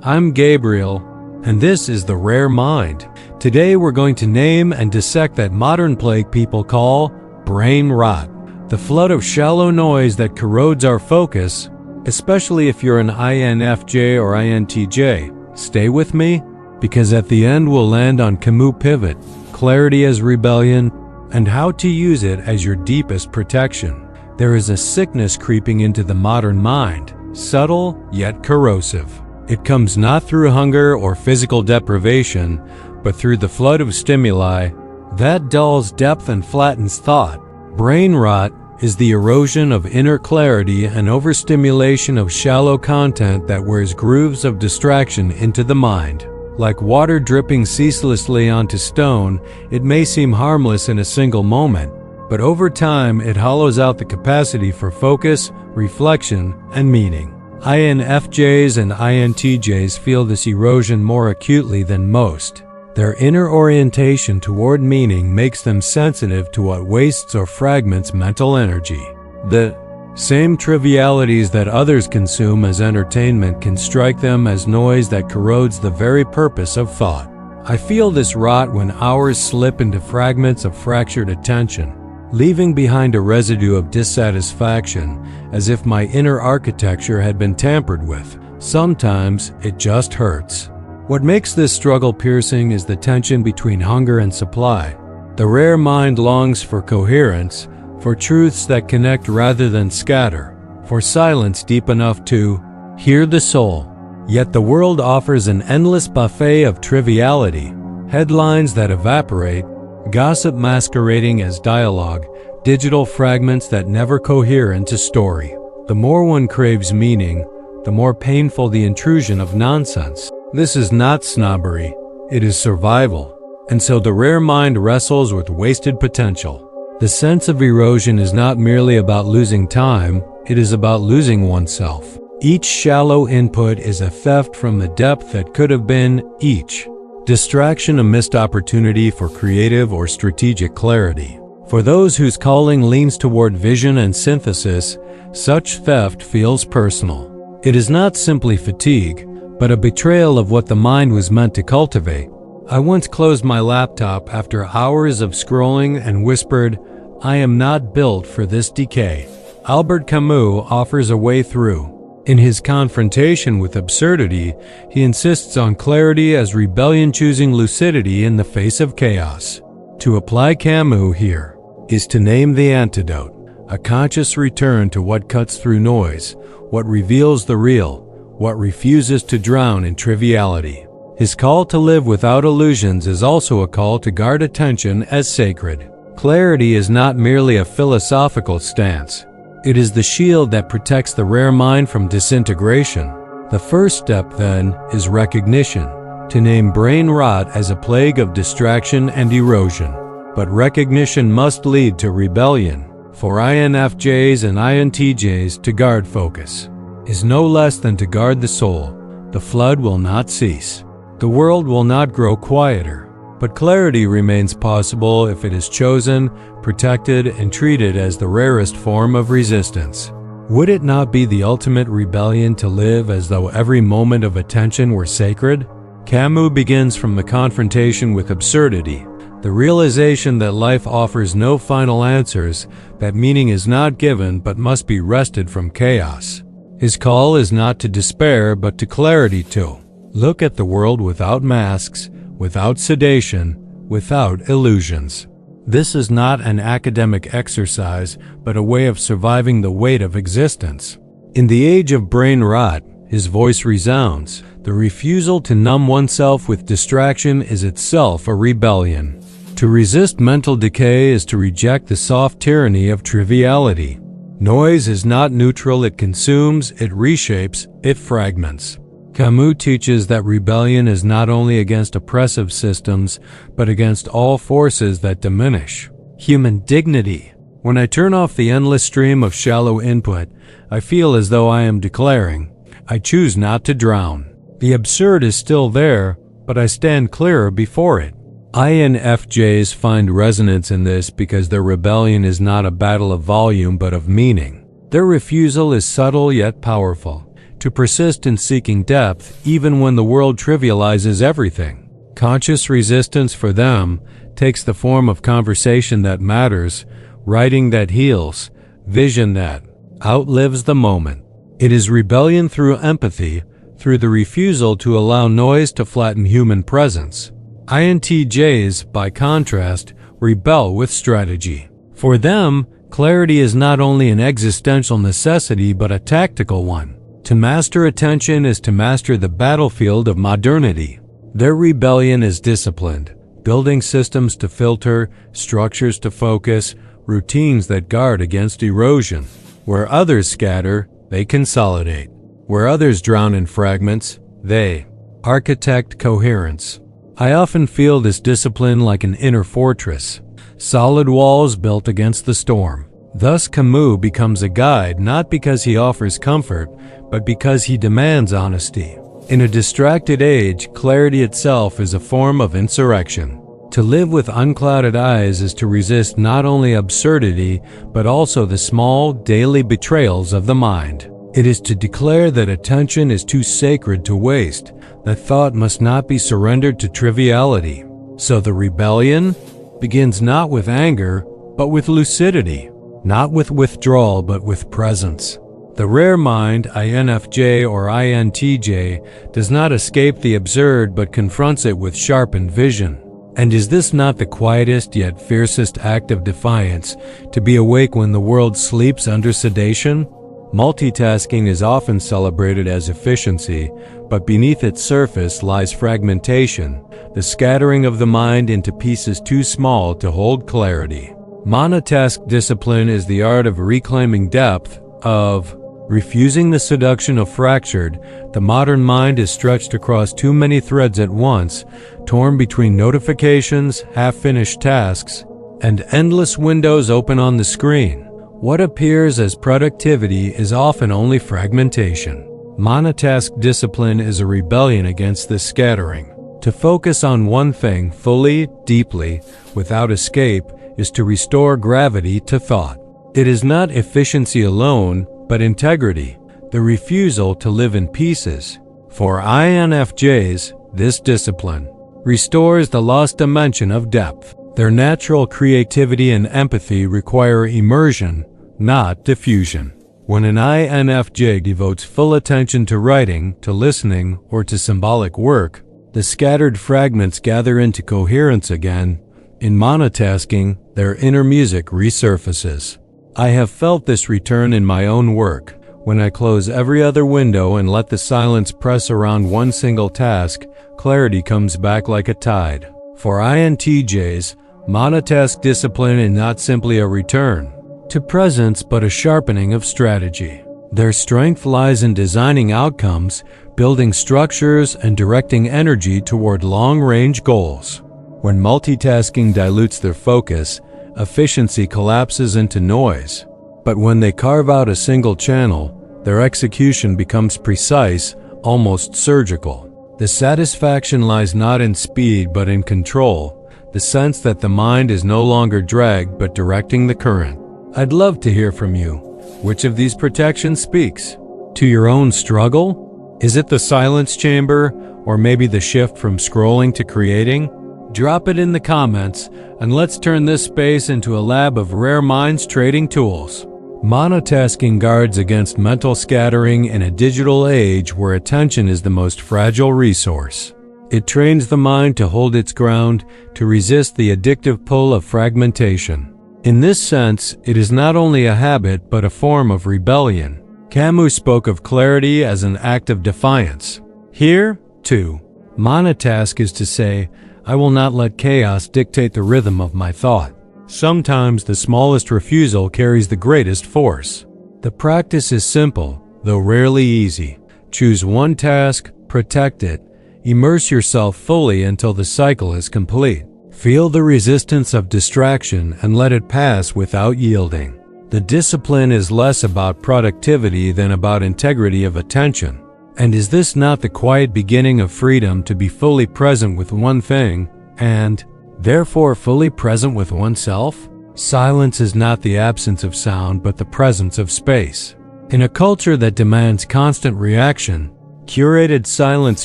I'm Gabriel, and this is The Rare Mind. Today we're going to name and dissect that modern plague people call brain rot, the flood of shallow noise that corrodes our focus, especially if you're an INFJ or INTJ. Stay with me, because at the end we'll land on Camus' pivot, clarity as rebellion, and how to use it as your deepest protection. There is a sickness creeping into the modern mind, subtle yet corrosive. It comes not through hunger or physical deprivation, but through the flood of stimuli that dulls depth and flattens thought. Brain rot is the erosion of inner clarity and overstimulation of shallow content that wears grooves of distraction into the mind. Like water dripping ceaselessly onto stone, it may seem harmless in a single moment, but over time it hollows out the capacity for focus, reflection, and meaning. INFJs and INTJs feel this erosion more acutely than most. Their inner orientation toward meaning makes them sensitive to what wastes or fragments mental energy. The same trivialities that others consume as entertainment can strike them as noise that corrodes the very purpose of thought. I feel this rot when hours slip into fragments of fractured attention, leaving behind a residue of dissatisfaction, as if my inner architecture had been tampered with. Sometimes it just hurts. What makes this struggle piercing is the tension between hunger and supply. The rare mind longs for coherence, for truths that connect rather than scatter, for silence deep enough to hear the soul. Yet the world offers an endless buffet of triviality, headlines that evaporate, gossip masquerading as dialogue, digital fragments that never cohere into story. The more one craves meaning, the more painful the intrusion of nonsense. This is not snobbery, it is survival. And so the rare mind wrestles with wasted potential. The sense of erosion is not merely about losing time, it is about losing oneself. Each shallow input is a theft from the depth that could have been. Each distraction a missed opportunity for creative or strategic clarity. For those whose calling leans toward vision and synthesis, such theft feels personal. It is not simply fatigue, but a betrayal of what the mind was meant to cultivate. I once closed my laptop after hours of scrolling and whispered, "I am not built for this decay." Albert Camus offers a way through. In his confrontation with absurdity, he insists on clarity as rebellion choosing lucidity in the face of chaos. To apply Camus here is to name the antidote, a conscious return to what cuts through noise, what reveals the real, what refuses to drown in triviality. His call to live without illusions is also a call to guard attention as sacred. Clarity is not merely a philosophical stance. It is the shield that protects the rare mind from disintegration. The first step, then, is recognition, to name brain rot as a plague of distraction and erosion. But recognition must lead to rebellion. For INFJs and INTJs, to guard focus is no less than to guard the soul. The flood will not cease. The world will not grow quieter. But clarity remains possible if it is chosen, protected, and treated as the rarest form of resistance. Would it not be the ultimate rebellion to live as though every moment of attention were sacred? Camus begins from the confrontation with absurdity, the realization that life offers no final answers, that meaning is not given but must be wrested from chaos. His call is not to despair but to clarity too. Look at the world without masks, without sedation, without illusions. This is not an academic exercise, but a way of surviving the weight of existence. In the age of brain rot, his voice resounds. The refusal to numb oneself with distraction is itself a rebellion. To resist mental decay is to reject the soft tyranny of triviality. Noise is not neutral, it consumes, it reshapes, it fragments. Camus teaches that rebellion is not only against oppressive systems, but against all forces that diminish human dignity. When I turn off the endless stream of shallow input, I feel as though I am declaring, I choose not to drown. The absurd is still there, but I stand clearer before it. INFJs find resonance in this because their rebellion is not a battle of volume but of meaning. Their refusal is subtle yet powerful, to persist in seeking depth even when the world trivializes everything. Conscious resistance for them takes the form of conversation that matters, writing that heals, vision that outlives the moment. It is rebellion through empathy, through the refusal to allow noise to flatten human presence. INTJs, by contrast, rebel with strategy. For them, clarity is not only an existential necessity but a tactical one. To master attention is to master the battlefield of modernity. Their rebellion is disciplined, building systems to filter, structures to focus, routines that guard against erosion. Where others scatter, they consolidate. Where others drown in fragments, they architect coherence. I often feel this discipline like an inner fortress, solid walls built against the storm. Thus, Camus becomes a guide not because he offers comfort, but because he demands honesty. In a distracted age, clarity itself is a form of insurrection. To live with unclouded eyes is to resist not only absurdity, but also the small, daily betrayals of the mind. It is to declare that attention is too sacred to waste, that thought must not be surrendered to triviality. So the rebellion begins not with anger, but with lucidity, not with withdrawal, but with presence. The rare mind, INFJ or INTJ, does not escape the absurd but confronts it with sharpened vision. And is this not the quietest yet fiercest act of defiance, to be awake when the world sleeps under sedation? Multitasking is often celebrated as efficiency, but beneath its surface lies fragmentation, the scattering of the mind into pieces too small to hold clarity. Monotask discipline is the art of reclaiming depth, of refusing the seduction of fractured. The modern mind is stretched across too many threads at once, torn between notifications, half-finished tasks, and endless windows open on the screen. What appears as productivity is often only fragmentation. Monotask discipline is a rebellion against this scattering. To focus on one thing fully, deeply, without escape, is to restore gravity to thought. It is not efficiency alone, but integrity, the refusal to live in pieces. For INFJs, this discipline restores the lost dimension of depth. Their natural creativity and empathy require immersion, not diffusion. When an INFJ devotes full attention to writing, to listening, or to symbolic work, the scattered fragments gather into coherence again. In monotasking, their inner music resurfaces. I have felt this return in my own work. When I close every other window and let the silence press around one single task, clarity comes back like a tide. For INTJs, monotask discipline is not simply a return to presence but a sharpening of strategy. Their strength lies in designing outcomes, building structures, and directing energy toward long-range goals. When multitasking dilutes their focus, efficiency collapses into noise. But when they carve out a single channel, their execution becomes precise, almost surgical. The satisfaction lies not in speed but in control, the sense that the mind is no longer dragged but directing the current. I'd love to hear from you. Which of these protections speaks to your own struggle? Is it the silence chamber, or maybe the shift from scrolling to creating? Drop it in the comments, and let's turn this space into a lab of rare minds trading tools. Monotasking guards against mental scattering in a digital age where attention is the most fragile resource. It trains the mind to hold its ground, to resist the addictive pull of fragmentation. In this sense, it is not only a habit but a form of rebellion. Camus spoke of clarity as an act of defiance. Here, too, monotask is to say, I will not let chaos dictate the rhythm of my thought. Sometimes the smallest refusal carries the greatest force. The practice is simple, though rarely easy. Choose one task, protect it, immerse yourself fully until the cycle is complete. Feel the resistance of distraction and let it pass without yielding. The discipline is less about productivity than about integrity of attention. And is this not the quiet beginning of freedom to be fully present with one thing, and therefore fully present with oneself? Silence is not the absence of sound but the presence of space. In a culture that demands constant reaction, curated silence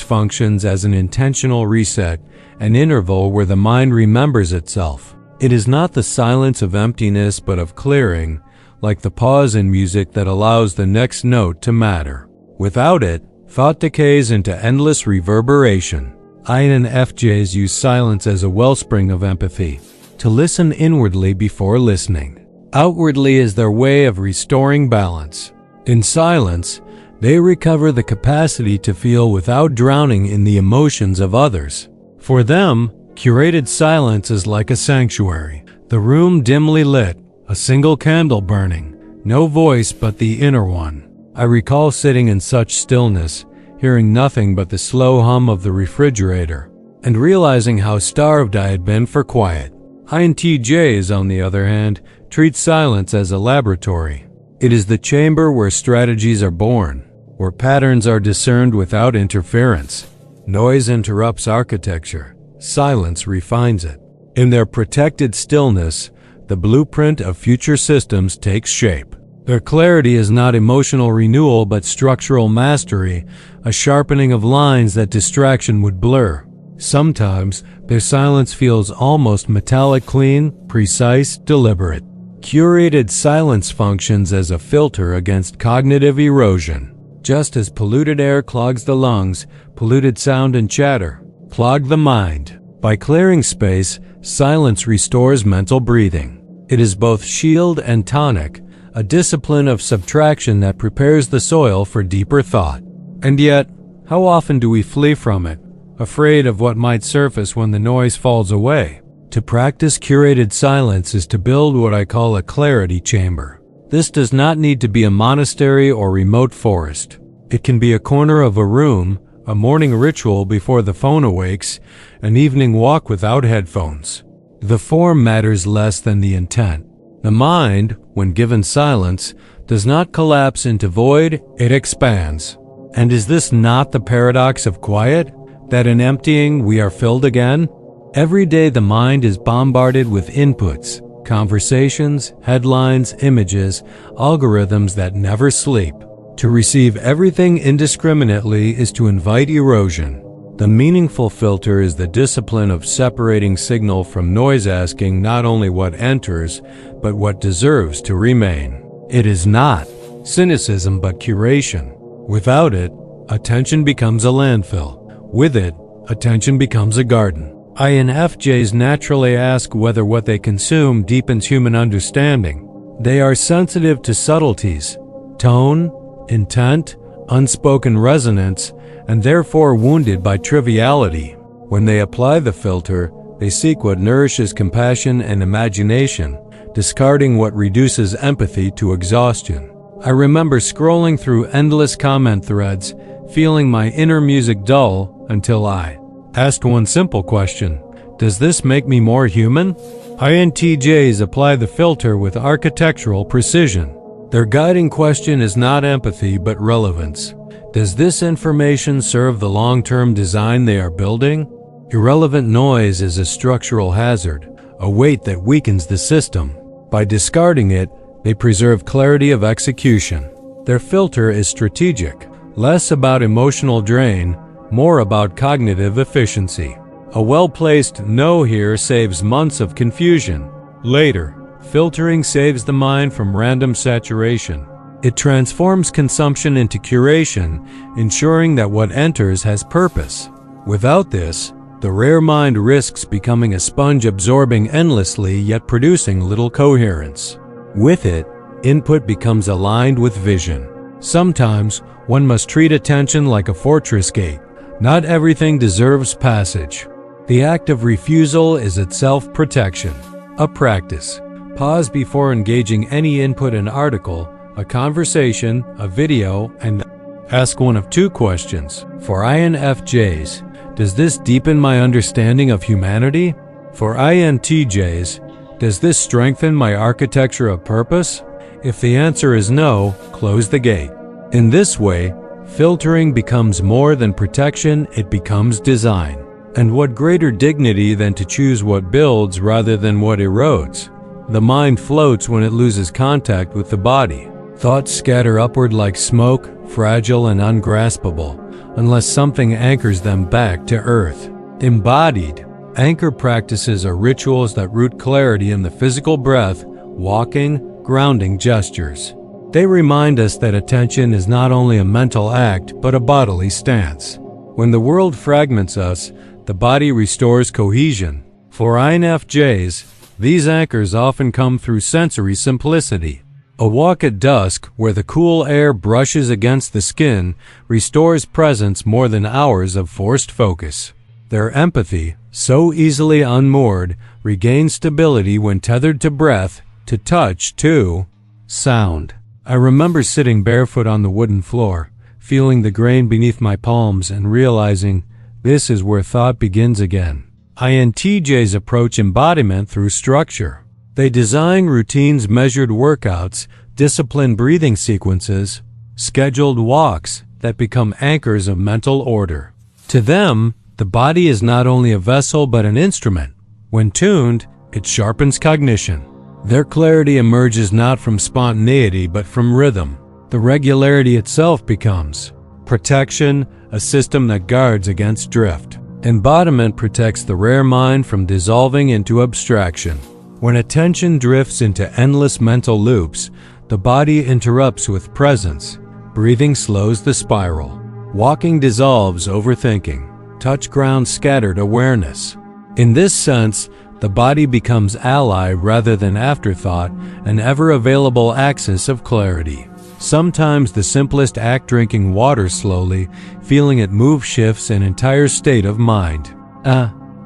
functions as an intentional reset, an interval where the mind remembers itself. It is not the silence of emptiness but of clearing, like the pause in music that allows the next note to matter. Without it, thought decays into endless reverberation. INFJs use silence as a wellspring of empathy, to listen inwardly before listening. Outwardly is their way of restoring balance. In silence, they recover the capacity to feel without drowning in the emotions of others. For them, curated silence is like a sanctuary, the room dimly lit, a single candle burning, no voice but the inner one. I recall sitting in such stillness, hearing nothing but the slow hum of the refrigerator, and realizing how starved I had been for quiet. INTJs, on the other hand, treat silence as a laboratory. It is the chamber where strategies are born, where patterns are discerned without interference. Noise interrupts architecture. Silence refines it. In their protected stillness, the blueprint of future systems takes shape. Their clarity is not emotional renewal but structural mastery, a sharpening of lines that distraction would blur. Sometimes, their silence feels almost metallic clean, precise, deliberate. Curated silence functions as a filter against cognitive erosion. Just as polluted air clogs the lungs, polluted sound and chatter clog the mind. By clearing space, silence restores mental breathing. It is both shield and tonic, a discipline of subtraction that prepares the soil for deeper thought. And yet, how often do we flee from it, afraid of what might surface when the noise falls away? To practice curated silence is to build what I call a clarity chamber. This does not need to be a monastery or remote forest. It can be a corner of a room, a morning ritual before the phone awakes, an evening walk without headphones. The form matters less than the intent. The mind, when given silence, does not collapse into void, it expands. And is this not the paradox of quiet? That in emptying we are filled again? Every day the mind is bombarded with inputs, conversations, headlines, images, algorithms that never sleep. To receive everything indiscriminately is to invite erosion. The meaningful filter is the discipline of separating signal from noise, asking not only what enters, but what deserves to remain. It is not cynicism but curation. Without it, attention becomes a landfill. With it, attention becomes a garden. INFJs naturally ask whether what they consume deepens human understanding. They are sensitive to subtleties, tone, intent, unspoken resonance, and therefore wounded by triviality. When they apply the filter, they seek what nourishes compassion and imagination, discarding what reduces empathy to exhaustion. I remember scrolling through endless comment threads, feeling my inner music dull until I asked one simple question: does this make me more human? INTJs apply the filter with architectural precision. Their guiding question is not empathy but relevance. Does this information serve the long-term design they are building? Irrelevant noise is a structural hazard, a weight that weakens the system. By discarding it, they preserve clarity of execution. Their filter is strategic, less about emotional drain, more about cognitive efficiency. A well-placed no here saves months of confusion. Later, filtering saves the mind from random saturation. It transforms consumption into curation, ensuring that what enters has purpose. Without this, the rare mind risks becoming a sponge absorbing endlessly yet producing little coherence. With it, input becomes aligned with vision. Sometimes, one must treat attention like a fortress gate. Not everything deserves passage. The act of refusal is itself protection. A practice. Pause before engaging any input: an article, a conversation, a video, and ask one of two questions. For INFJs, does this deepen my understanding of humanity? For INTJs, does this strengthen my architecture of purpose? If the answer is no, close the gate. In this way, filtering becomes more than protection, it becomes design. And what greater dignity than to choose what builds rather than what erodes? The mind floats when it loses contact with the body. Thoughts scatter upward like smoke, fragile and ungraspable, unless something anchors them back to earth. Embodied. Anchor practices are rituals that root clarity in the physical breath, walking, grounding gestures. They remind us that attention is not only a mental act, but a bodily stance. When the world fragments us, the body restores cohesion. For INFJs, these anchors often come through sensory simplicity. A walk at dusk, where the cool air brushes against the skin, restores presence more than hours of forced focus. Their empathy, so easily unmoored, regains stability when tethered to breath, to touch, to sound. I remember sitting barefoot on the wooden floor, feeling the grain beneath my palms and realizing this is where thought begins again. INTJs approach embodiment through structure. They design routines, measured workouts, disciplined breathing sequences, scheduled walks that become anchors of mental order. To them, the body is not only a vessel but an instrument. When tuned, it sharpens cognition. Their clarity emerges not from spontaneity but from rhythm. The regularity itself becomes protection, a system that guards against drift. Embodiment protects the rare mind from dissolving into abstraction. When attention drifts into endless mental loops, the body interrupts with presence. Breathing slows the spiral. Walking dissolves overthinking. Touch grounds scattered awareness. In this sense, the body becomes ally rather than afterthought, an ever-available axis of clarity. Sometimes the simplest act, drinking water slowly, feeling it move, shifts an entire state of mind.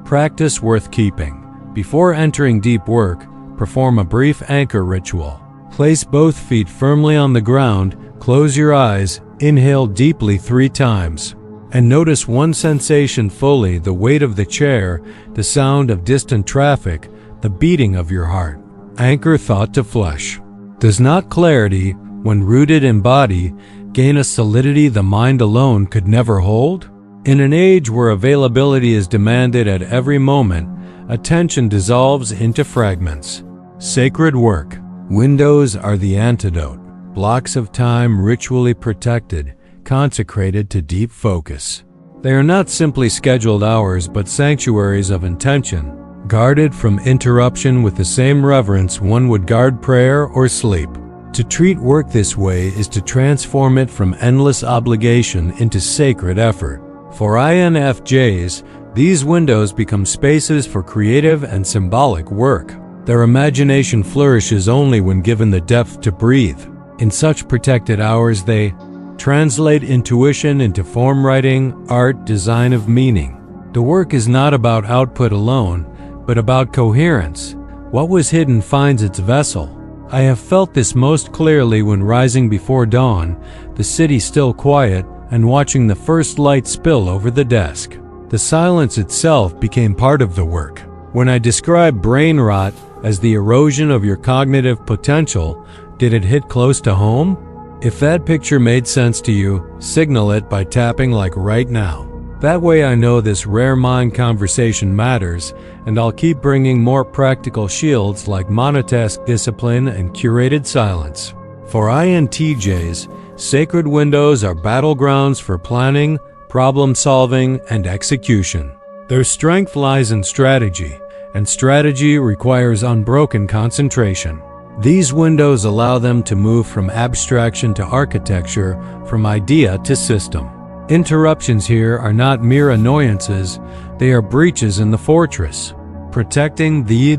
Practice worth keeping. Before entering deep work, perform a brief anchor ritual. Place both feet firmly on the ground, close your eyes, inhale deeply 3 times, and notice one sensation fully: the weight of the chair, the sound of distant traffic, the beating of your heart. Anchor thought to flesh. Does not clarity, when rooted in body, gain a solidity the mind alone could never hold? In an age where availability is demanded at every moment, attention dissolves into fragments. Sacred work. Windows are the antidote. Blocks of time ritually protected, consecrated to deep focus. They are not simply scheduled hours but sanctuaries of intention, guarded from interruption with the same reverence one would guard prayer or sleep. To treat work this way is to transform it from endless obligation into sacred effort. For INFJs, these windows become spaces for creative and symbolic work. Their imagination flourishes only when given the depth to breathe. In such protected hours, they translate intuition into form, writing, art, design of meaning. The work is not about output alone, but about coherence. What was hidden finds its vessel. I have felt this most clearly when rising before dawn, the city still quiet, and watching the first light spill over the desk. The silence itself became part of the work. When I describe brain rot as the erosion of your cognitive potential, did it hit close to home? If that picture made sense to you, signal it by tapping like right now. That way I know this rare mind conversation matters, and I'll keep bringing more practical shields like monotask discipline and curated silence. For INTJs, sacred windows are battlegrounds for planning, problem solving, and execution. Their strength lies in strategy, and strategy requires unbroken concentration. These windows allow them to move from abstraction to architecture, from idea to system. Interruptions here are not mere annoyances, they are breaches in the fortress. Protecting the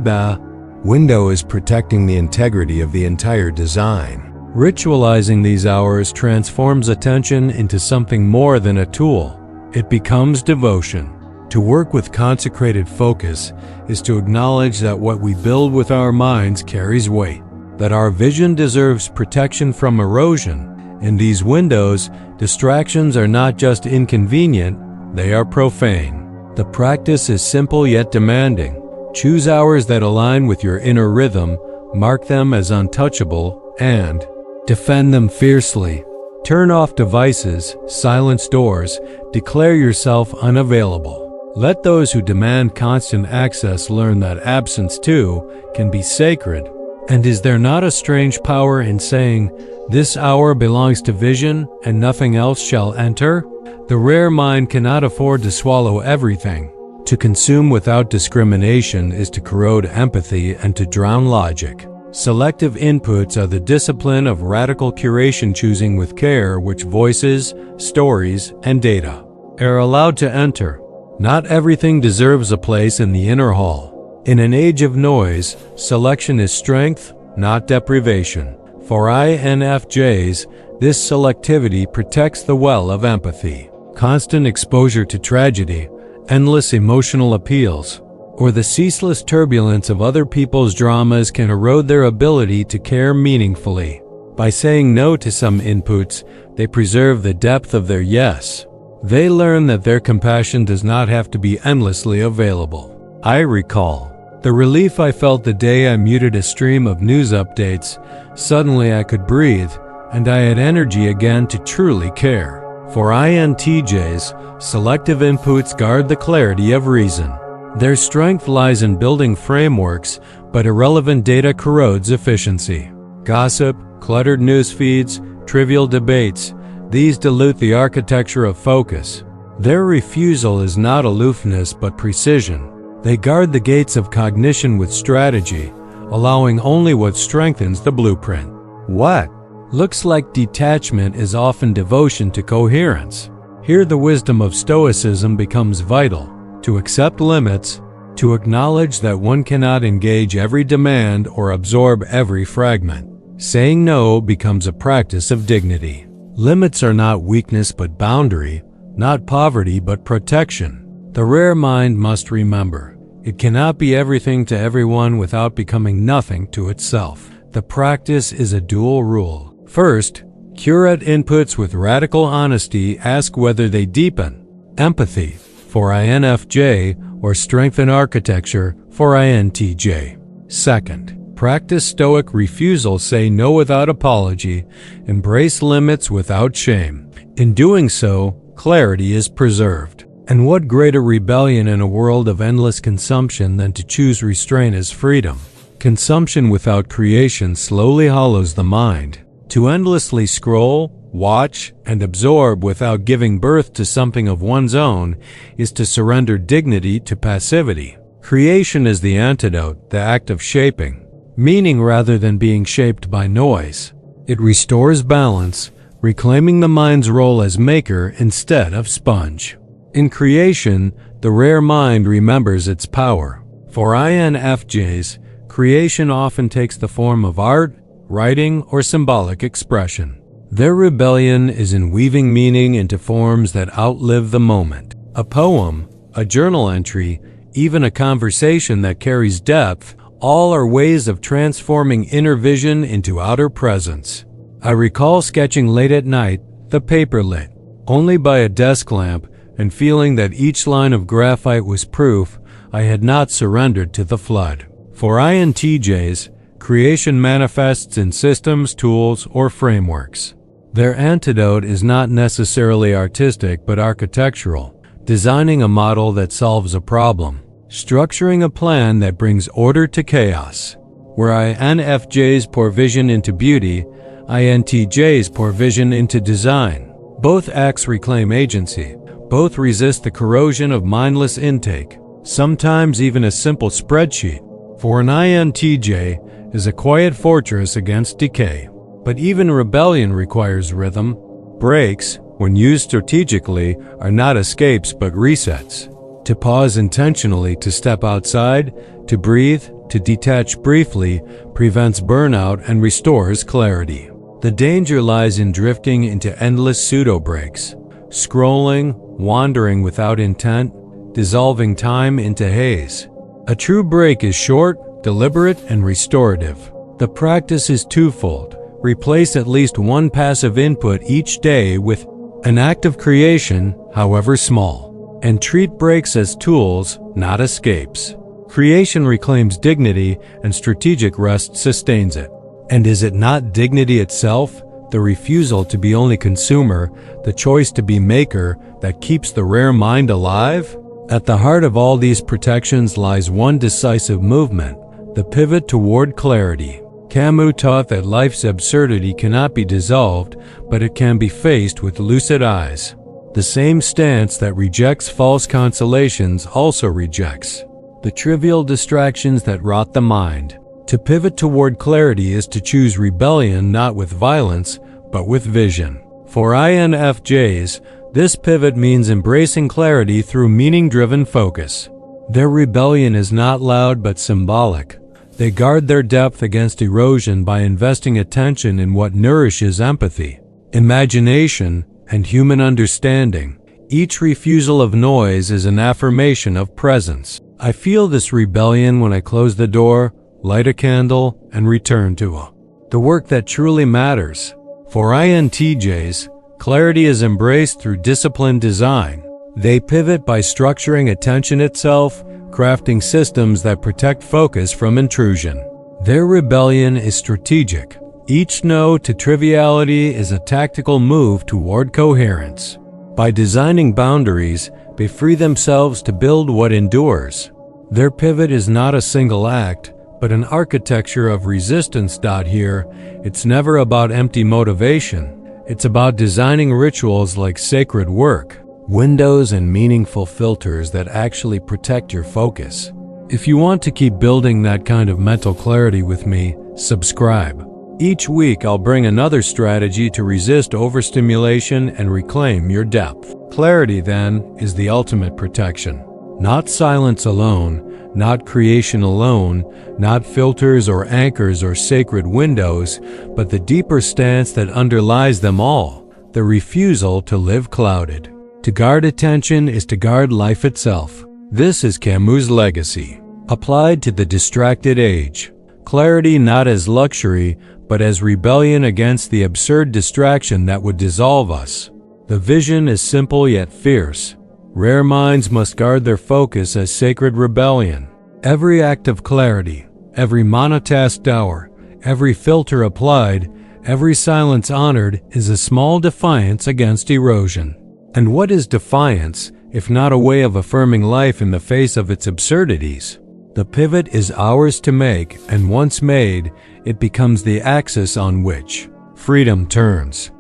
window is protecting the integrity of the entire design. Ritualizing these hours transforms attention into something more than a tool. It becomes devotion. To work with consecrated focus is to acknowledge that what we build with our minds carries weight, that our vision deserves protection from erosion. In these windows, distractions are not just inconvenient, they are profane. The practice is simple yet demanding. Choose hours that align with your inner rhythm, mark them as untouchable, and defend them fiercely. Turn off devices, silence doors, declare yourself unavailable. Let those who demand constant access learn that absence too can be sacred. And is there not a strange power in saying, "This hour belongs to vision, and nothing else shall enter"? The rare mind cannot afford to swallow everything. To consume without discrimination is to corrode empathy and to drown logic. Selective inputs are the discipline of radical curation, choosing with care which voices, stories, and data are allowed to enter. Not everything deserves a place in the inner hall. In an age of noise, selection is strength, not deprivation. For INFJs, this selectivity protects the well of empathy. Constant exposure to tragedy, endless emotional appeals, or the ceaseless turbulence of other people's dramas can erode their ability to care meaningfully. By saying no to some inputs, they preserve the depth of their yes. They learn that their compassion does not have to be endlessly available. I recall the relief I felt the day I muted a stream of news updates. Suddenly I could breathe, and I had energy again to truly care. For INTJs, selective inputs guard the clarity of reason. Their strength lies in building frameworks, but irrelevant data corrodes efficiency. Gossip, cluttered news feeds, trivial debates, these dilute the architecture of focus. Their refusal is not aloofness but precision. They guard the gates of cognition with strategy, allowing only what strengthens the blueprint. What looks like detachment is often devotion to coherence. Here the wisdom of Stoicism becomes vital. To accept limits, to acknowledge that one cannot engage every demand or absorb every fragment. Saying no becomes a practice of dignity. Limits are not weakness but boundary, not poverty but protection. The rare mind must remember, it cannot be everything to everyone without becoming nothing to itself. The practice is a dual rule. First, curate inputs with radical honesty, ask whether they deepen empathy for INFJ or strengthen architecture for INTJ. Second, practice stoic refusal, say no without apology, embrace limits without shame. In doing so, clarity is preserved. And what greater rebellion in a world of endless consumption than to choose restraint as freedom? Consumption without creation slowly hollows the mind. To endlessly scroll, watch, and absorb without giving birth to something of one's own is to surrender dignity to passivity. Creation is the antidote, the act of shaping, meaning rather than being shaped by noise. It restores balance, reclaiming the mind's role as maker instead of sponge. In creation, the rare mind remembers its power. For INFJs, creation often takes the form of art, writing, or symbolic expression. Their rebellion is in weaving meaning into forms that outlive the moment. A poem, a journal entry, even a conversation that carries depth, all are ways of transforming inner vision into outer presence. I recall sketching late at night, the paper lit only by a desk lamp, and feeling that each line of graphite was proof I had not surrendered to the flood. For INTJs, creation manifests in systems, tools, or frameworks. Their antidote is not necessarily artistic but architectural, designing a model that solves a problem, structuring a plan that brings order to chaos. Where INFJs pour vision into beauty, INTJs pour vision into design. Both acts reclaim agency. Both resist the corrosion of mindless intake. Sometimes even a simple spreadsheet, for an INTJ, is a quiet fortress against decay. But even rebellion requires rhythm. Breaks, when used strategically, are not escapes but resets. To pause intentionally, to step outside, to breathe, to detach briefly, prevents burnout and restores clarity. The danger lies in drifting into endless pseudo-breaks, scrolling, wandering without intent, dissolving time into haze. A true break is short, deliberate, and restorative. The practice is twofold. Replace at least one passive input each day with an act of creation, however small, and treat breaks as tools, not escapes. Creation reclaims dignity, and strategic rest sustains it. And is it not dignity itself, the refusal to be only consumer, the choice to be maker, that keeps the rare mind alive? At the heart of all these protections lies one decisive movement, the pivot toward clarity. Camus taught that life's absurdity cannot be dissolved, but it can be faced with lucid eyes. The same stance that rejects false consolations also rejects the trivial distractions that rot the mind. To pivot toward clarity is to choose rebellion not with violence, but with vision. For INFJs, this pivot means embracing clarity through meaning-driven focus. Their rebellion is not loud but symbolic. They guard their depth against erosion by investing attention in what nourishes empathy, imagination, and human understanding. Each refusal of noise is an affirmation of presence. I feel this rebellion when I close the door, light a candle, and return to the work that truly matters. For INTJs, clarity is embraced through disciplined design. They pivot by structuring attention itself, crafting systems that protect focus from intrusion. Their rebellion is strategic. Each no to triviality is a tactical move toward coherence. By designing boundaries, they free themselves to build what endures. Their pivot is not a single act, but an architecture of resistance. Here, it's never about empty motivation. It's about designing rituals like sacred work, windows and meaningful filters that actually protect your focus. If you want to keep building that kind of mental clarity with me, subscribe. Each week I'll bring another strategy to resist overstimulation and reclaim your depth. Clarity, then, is the ultimate protection. Not silence alone, not creation alone, not filters or anchors or sacred windows, but the deeper stance that underlies them all, the refusal to live clouded. To guard attention is to guard life itself. This is Camus' legacy, applied to the distracted age. Clarity not as luxury, but as rebellion against the absurd distraction that would dissolve us. The vision is simple yet fierce. Rare minds must guard their focus as sacred rebellion. Every act of clarity, every monotasked hour, every filter applied, every silence honored is a small defiance against erosion. And what is defiance, if not a way of affirming life in the face of its absurdities? The pivot is ours to make, and once made, it becomes the axis on which freedom turns.